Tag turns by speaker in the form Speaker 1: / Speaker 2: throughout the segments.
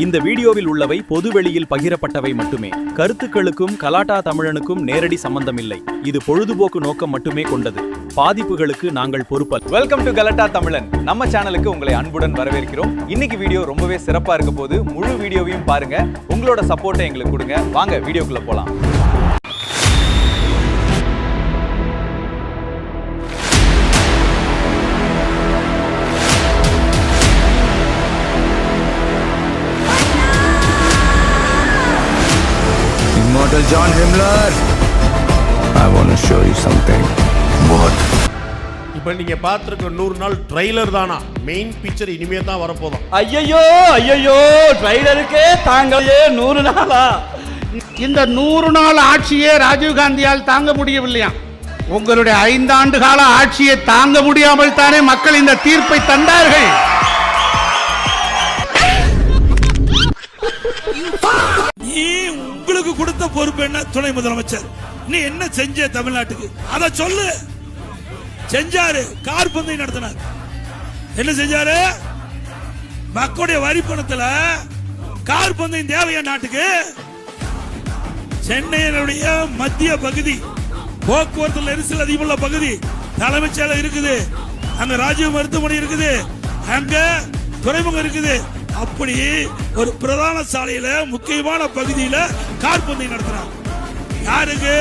Speaker 1: இந்த வீடியோவில் உள்ளவை பொதுவெளியில் பகிரப்பட்டவை மட்டுமே. கருத்துக்களுக்கும் கலாட்டா தமிழனுக்கும் நேரடி சம்பந்தமில்லை. இது பொழுதுபோக்கு நோக்கம் மட்டுமே கொண்டது. பாதிப்புகளுக்கு நாங்கள் பொறுப்பல்ல.
Speaker 2: வெல்கம் டு கலாட்டா தமிழன். நம்ம சேனலுக்கு உங்களை அன்புடன் வரவேற்கிறோம். இன்னைக்கு வீடியோ ரொம்பவே சிறப்பா இருக்க போது. முழு வீடியோவையும் பாருங்க. உங்களோட சப்போர்ட்டை எங்களுக்கு கொடுங்க. வாங்க வீடியோக்குள்ள போலாம்.
Speaker 3: Immortal John Himmler, I want to show you something. What?
Speaker 4: இப்போ நீங்க பார்த்திருக்க 100 நாள் ட்ரைலர் தானா? மெயின் பிக்சர் இனிமே தான் வரப்போதும்.
Speaker 5: ஐயோ ட்ரைலருக்கே தாங்களே 100 நாளா?
Speaker 6: இந்த 100 நாள் ஆட்சியே ராஜீவ்காந்தியால் தாங்க முடியவில்லையா? உங்களுடைய 5 ஆண்டு கால ஆட்சியை தாங்க முடியாமல் தானே மக்கள் இந்த தீர்ப்பை தந்தார்கள்.
Speaker 7: உங்களுக்கு கொடுத்த பொறுப்பு என்ன? துணை முதலமைச்சர். நீ என்ன செஞ்ச தமிழ்நாட்டுக்கு? அத சொல்லு. செஞ்சாரு. கார் பந்தயம் நடத்தினார். என்ன செஞ்சாரு? மக்களுடைய வரி பணத்துல கார் பந்தயம் தேவையா நாட்டுக்கு? சென்னையினுடைய மத்திய பகுதி போக்குவரத்து நெரிசல் அதிகமுள்ள பகுதி, தலைமைச் செயலகம் இருக்குது, அங்க ராஜீவ் மருத்துவமனை இருக்குது, அங்க துறைமுகம் இருக்குது. அப்படி ஒரு பிரதான சாலையில முக்கியமான பகுதியில கார் பந்தயம் நடத்துறாங்க. யாருக்கு?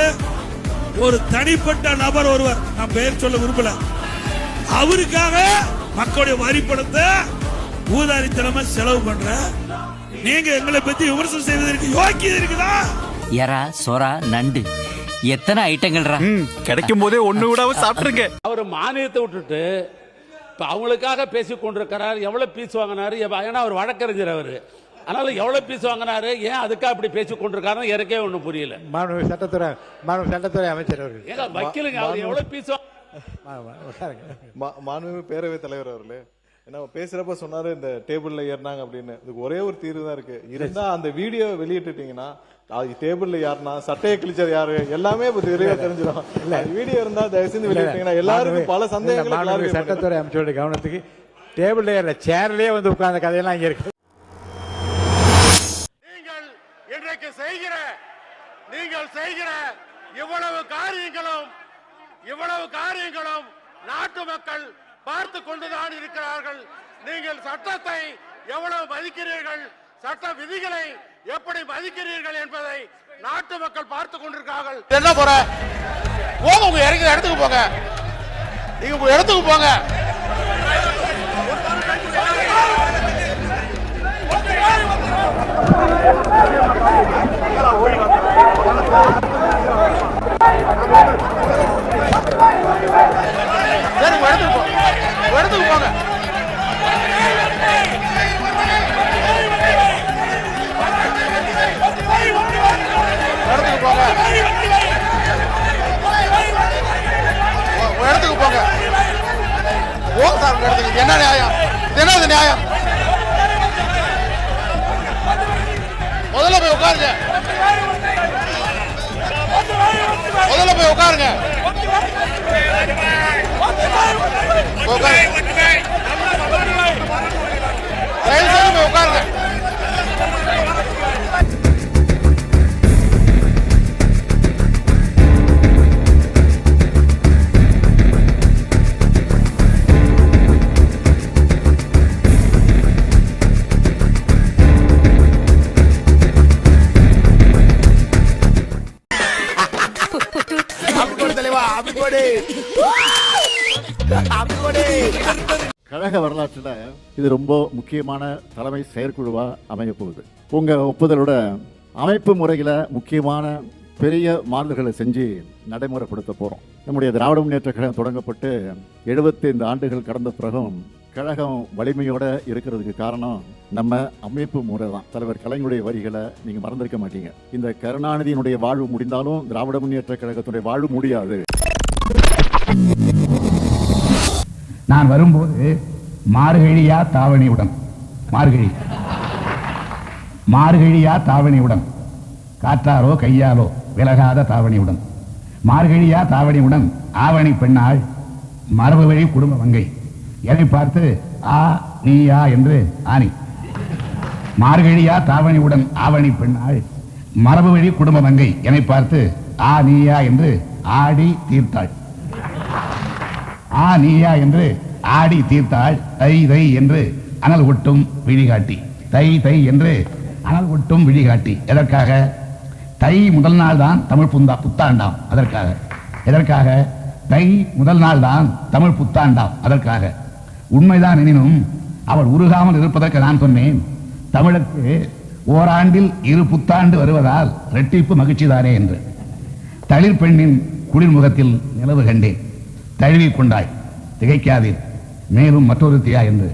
Speaker 7: ஒரு தனிப்பட்ட நபர் ஒருவர், நான் பெயர் சொல்ல விரும்பல, அவருக்காக மக்களுடைய வரி பணத்தை ஊதாரித்தனமா செலவு பண்ற நீங்க எங்களை பத்தி விமர்சனம் செய்வதற்கு யோக்கியது இருக்குதா?
Speaker 8: எறா, சொரா, நண்டு, எத்தனை ஐட்டங்கள்ரா.
Speaker 1: கிடைக்கும் போதே ஒண்ணு விடாம சாப்பிட்டுருங்க.
Speaker 5: அவர் மானியத்தை விட்டுட்டு இப்ப அவங்களுக்காக பேசிக் கொண்டிருக்கிறார். எவ்வளவு பீஸ் வாங்கினாரு? ஏன்னா அவர் வழக்கறிஞர் அவரு. அதனால எவ்வளவு பீஸ் வாங்கினாரு, ஏன் அதுக்காக அப்படி பேசிக் கொண்டிருக்காரு எனக்கே ஒன்றும் புரியல.
Speaker 9: மாண்பு சட்டத்துறை அமைச்சர் அவர்கள்
Speaker 5: ஏங்க வக்கீலுங்க, அவர் எவ்வளவு பீஸ்
Speaker 10: மாண்பு பேரவைத் தலைவர் அவர்களே, என்ன பேசுறப்ப சொன்னாரு இந்த டேபிள்ல ஏறினாங்க அப்படின்னு. இதுக்கு ஒரே ஒரு தீர்வு தான் இருக்கு. இருந்தா அந்த வீடியோ வெளியிட்டுட்டீங்கன்னா டேபிள்ல யாருன்னா சட்டையை கிழிச்சர் யாரு எல்லாமே தெளிவா தெரிஞ்சிடும். வீடியோ இருந்தா தயவு செஞ்சு வெளியிட்டீங்கன்னா எல்லாருக்கும் பல சந்தேகங்கள்.
Speaker 9: சட்டத்துறை அமைச்சருடைய கவனத்துக்கு டேபிள்ல ஏறல, சேர்லயே வந்து உட்கார்ந்த கதையெல்லாம் இங்க இருக்கு.
Speaker 4: நீங்கள் இன்றைக்கு நீங்கள் செய்கிற இவ்வளவு காரியங்களும் நாட்டு மக்கள் பார்த்து கொண்டுதான் இருக்கிறார்கள். நீங்கள் சட்டத்தை எவ்வளவு மதிக்கிறீர்கள், சட்ட விதிகளை எப்படி மதிக்கிறீர்கள் என்பதை நாட்டு மக்கள் பார்த்து கொண்டிருக்கிறார்கள். என்ன போற போங்க, உங்க இடத்துக்கு போங்க, நீங்க உங்க இடத்துக்கு போங்க. சரி, உங்க இடத்துக்கு போங்க. என்ன நியாயம்? என்னது நியாயம்? முதல்ல போய் உட்காருங்க. உட்காருங்க.
Speaker 11: கழக வரலாற்றில் இது ரொம்ப முக்கியமான தலைமை செயற்குழுவா அமைய போகுது. உங்க ஒப்புதலோட அமைப்பு முறையில முக்கியமான பெரிய மாறுதல்களை செஞ்சு நடைமுறைப்படுத்த போறோம். நம்முடைய திராவிட முன்னேற்ற கழகம் தொடங்கப்பட்டு 75 ஆண்டுகள் கடந்த பிறகும் கழகம் வலிமையோட இருக்கிறதுக்கு காரணம் நம்ம அமைப்பு முறை தான். தலைவர் கலைஞருடைய வரிகளை நீங்க மறந்திருக்க மாட்டீங்க. இந்த கருணாநிதியினுடைய வாழ்வு முடிந்தாலும் திராவிட முன்னேற்ற கழகத்துடைய வாழ்வு முடியாது.
Speaker 6: நான் வரும்போது மார்கழியா தாவணியுடன், மார்கழியா தாவணியுடன், காற்றாரோ கையாலோ விலகாத தாவணியுடன், மார்கழியா தாவணியுடன் ஆவணி பெண்ணாள் மரபு வழி குடும்ப வங்கை. எதை பார்த்து ஆ நீயா என்று ஆணி. மார்கழியா தாவணியுடன் ஆவணி பெண்ணாள் மரபு வழி குடும்ப மங்கை என்னை பார்த்து ஆ நீயா என்று ஆடி தீர்த்தாள். ஆ நீயா என்று ஆடி தீர்த்தாள். தை தை என்று அனல் ஒட்டும் விழிகாட்டி. தை தை என்று அனல் ஒட்டும் விழிகாட்டி. எதற்காக? தை முதல் நாள் தான் தமிழ் புத்தாண்டாம். அதற்காக. எதற்காக? தை முதல் நாள் தான் தமிழ் புத்தாண்டாம். அதற்காக. உண்மைதான் எனினும் அவள் உருகாமல் இருப்பதற்கு நான் சொன்னேன், தமிழுக்கு ஓராண்டில் 2 புத்தாண்டு வருவதால் இரட்டிப்பு மகிழ்ச்சிதானே என்று. தளிர் பெண்ணின் குளிர்முகத்தில் நிலவு கண்டேன். தழுவி கொண்டாய், திகைக்காதீர், மேலும் மற்றொரு தியா என்று.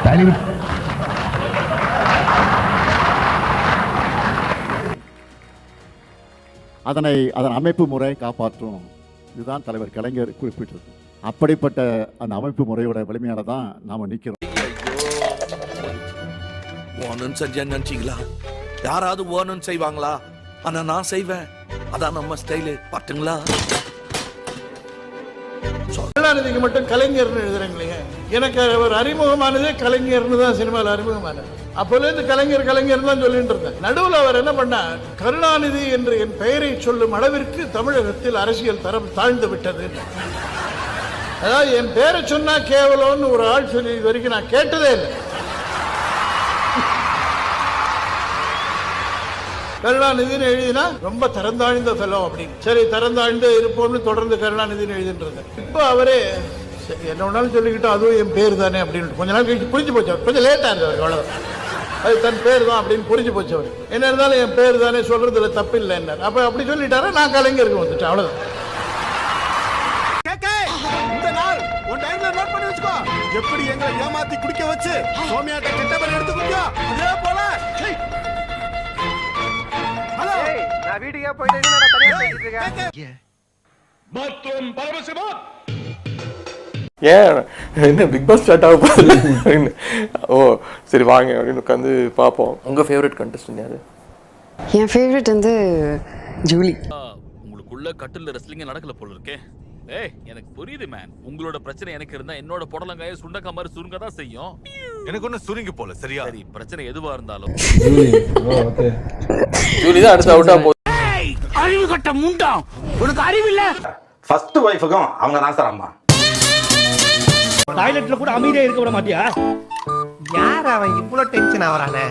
Speaker 6: தளிர்
Speaker 11: அதன் அமைப்பு முறை காப்பாற்றும். இதுதான் தலைவர் கலைஞர் குறிப்பிட்டது. அப்படிப்பட்ட அந்த அமைப்பு முறையோட வலிமையால தான் நாம நிக்கிறோம்.
Speaker 3: ஓனன் செஞ்சா நினைச்சீங்களா? யாராவது ஓனன் செய்வாங்களா? ஆனா நான் செய்வேன். அதான் நம்ம ஸ்டைலு. பாட்டுங்களா?
Speaker 4: கருணாநிதிக்கு மட்டும் கலைஞர்னு எழுதுறீங்களே, எனக்கு அவர் அறிமுகமானதே கலைஞர்னு தான் சினிமாவில் அறிமுகமானது. அப்போலேருந்து கலைஞர் கலைஞர் தான் சொல்லிட்டு இருந்தேன். நடுவில் அவர் என்ன பண்ணார், கருணாநிதி என்று என் பெயரை சொல்லும் அளவிற்கு தமிழகத்தில் அரசியல் தரம் தாழ்ந்து விட்டது. அதாவது என் பேரை சொன்னா கேவலம்னு ஒரு ஆள் சொல்லி இது வரைக்கும் நான் கேட்டதே இல்லை. கருணாநிதினு எழுதினா ரொம்ப தரந்தாழ்ந்த ஃபெலோ அப்படின்னு. சரி, தரந்தாழ்ந்து இருப்போம்னு தொடர்ந்து கருணாநிதினு எழுதின்றது. இப்போ அவரே சரி என்ன ஒன்றாலும் சொல்லிக்கிட்டோம், அதுவும் என் பேர் தானே அப்படின்னு கொஞ்ச நாள் கழிச்சு புரிஞ்சு போச்சு. அவர் கொஞ்சம் லேட்டாக இருந்தவர், அவ்வளோதான். அது தன் பேர் தான் அப்படின்னு புரிஞ்சு போச்சு அவர். என்ன இருந்தாலும் என் பேர் தானே சொல்றதுல தப்பு இல்லை என்ன. அப்போ அப்படி சொல்லிட்டாரா, நான் கலைஞருக்கு வந்துட்டேன், அவ்வளோதான். இந்த நாள் உன் டைம்ல நோட் பண்ணி வச்சுக்கோ. எப்படி எங்களை ஏமாத்தி குடிக்க வச்சு சோமியாட்ட கெட்ட பேர் எடுத்து குடிக்கோ, அதே போல நான் வீட்டுக்கே போயிட்டு என்னடா தனியா பேசிட்டு இருக்கேன். மற்றும் பரமசிவா
Speaker 10: ஏன் என்ன பிக் பாஸ் ஸ்டார்ட் ஆக போகுது? ஓ சரி வாங்க அப்படின்னு உட்காந்து பார்ப்போம். உங்கள் ஃபேவரட் கண்டஸ்டன்ட் யாரு?
Speaker 12: என் ஃபேவரட் வந்து ஜூலி.
Speaker 1: உங்களுக்குள்ள கட்டில் ரெஸ்லிங் நடக்கல போல இருக்கே. ஏய் எனக்கு புரியுது மேன், உங்களோட பிரச்சனை எனக்கு இருந்தா என்னோட புடலங்காய சுண்டக்கா மாதிரி சுருங்க தான் செய்யும்.
Speaker 3: எனக்கு ஒன்றும் சுருங்கி போல. சரியா?
Speaker 1: சரி, பிரச்சனை எதுவா இருந்தாலும்
Speaker 10: ஜூலி தான் அடுத்து அவுட்டா போகுது.
Speaker 6: அறிவு கட்ட முண்டா, உனக்கு அறிவு இல்ல.
Speaker 3: ஃபர்ஸ்ட் வைஃபுக்கும் அவங்க தான் சார் அம்மா.
Speaker 6: டாய்லெட்ல கூட அமைதியா இருக்க விட மாட்டியா?
Speaker 9: யார் அவன் இவ்வளவு டென்ஷன் ஆவறானே?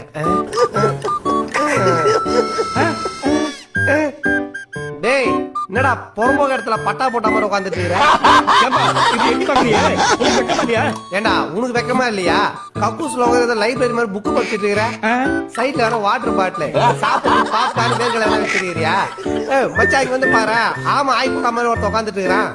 Speaker 9: டேய் என்னடா பொறம்போக இடத்துல பட்டா போட்ட மாதிரி உட்காந்துட்டு ஏண்டா உனக்கு வெக்கமா இல்லையா? கக்கூஸ்ல உட்காந்து லைப்ரரி மாதிரி புக்கு படிச்சுட்டு இருக்கிற, சைட்ல வர வாட்டர் பாட்டில் சாப்பிட்டு பாப்கார்ன் பேர்கள் எல்லாம் வச்சிருக்கிறியா? மச்சாங்க வந்து பாரு, ஆமா ஆய்ப்புக்கா மாதிரி ஒருத்த உட்காந்துட்டு இருக்கிறான்.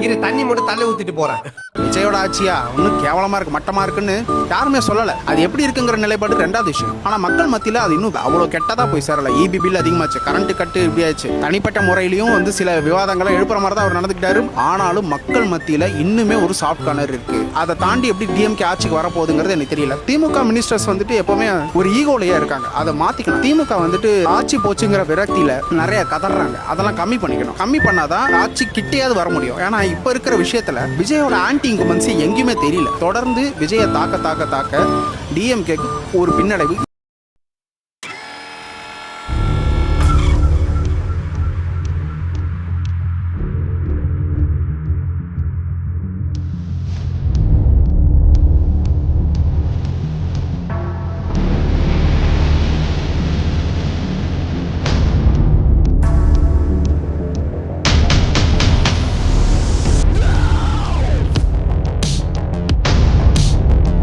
Speaker 9: இரு தண்ணி மட்டும் தள்ளி ஊத்திட்டு போறேன்.
Speaker 6: விஜயோட ஆட்சியா இன்னும் கேவலமா இருக்கு, மட்டமா இருக்குன்னு யாருமே சொல்லல. அது எப்படி இருக்குங்கிற நிலைப்பாடு ரெண்டாவது விஷயம். ஆனா மக்கள் மத்தியில அது இன்னும் அவ்வளவு கெட்டதா போய் சேரல. இபி பில் அதிகமாச்சு, கரண்ட் கட்டு இப்படி ஆச்சு. தனிப்பட்ட முறையிலையும் வந்து சில விவாதங்களை எழுப்புற மாதிரி தான் அவர் நடந்துக்கிட்டாரு. ஆனாலும் மக்கள் மத்தியில இன்னுமே ஒரு சாஃப்ட் கார்னர் இருக்கு. அதை தாண்டி எப்படி டிஎம்கே ஆட்சிக்கு வரப்போகுதுங்கிறது எனக்கு தெரியல. திமுக மினிஸ்டர்ஸ் வந்துட்டு எப்பவுமே ஒரு ஈகோலையா இருக்காங்க, அதை மாத்திக்கணும். திமுக வந்துட்டு ஆட்சி போச்சுங்கிற விரக்தியில நிறைய கதறாங்க, அதெல்லாம் கம்மி பண்ணிக்கணும். கம்மி பண்ணாதான் ஆட்சி கிட்டையாவது வர முடியும். ஏன்னா இப்ப இருக்கிற விஷயத்துல விஜயோட ஆன்டி இன்குமென்சி எங்கேயுமே தெரியல. தொடர்ந்து விஜயை தாக்க டிஎம்கேக்கு ஒரு பின்னடைவு